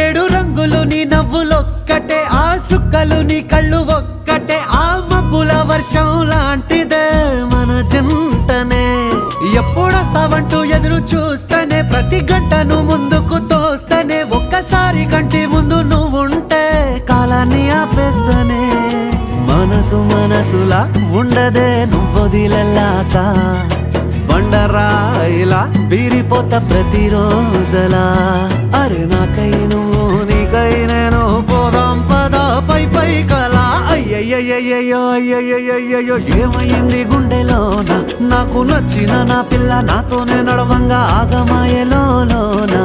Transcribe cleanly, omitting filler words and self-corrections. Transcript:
ఏడు రంగులు నీ నవ్వులొక్కటే, ఆ సుక్కలు నీ కళ్ళు ఒక్కటే, ఆ మబ్బుల వర్షం లాంటిదే మన జంటనే. ఎప్పుడొస్తావంటూ ఎదురు చూస్తేనే, ప్రతి గంటను ముందుకు తోస్తేనే, ఒక్కసారి కంటి ముందు నువ్వుంటే కాలాన్ని ఆపేస్తేనే. మనసు మనసులా ఉండదే నువ్వొదిలెళ్ళాక, బండరాయిలా బీరిపోత ప్రతిరోజలా. అరే నాకై నువ్వు నీకై నేను, పోదాం పదా పై పై కలా. అయ్యయ్యయ్యయ్యో అయ్యయ్యయ్యో ఏమైంది గుండెలోన, నాకు నచ్చిన నా పిల్ల నాతోనే నడవంగా ఆగమాయలోనా.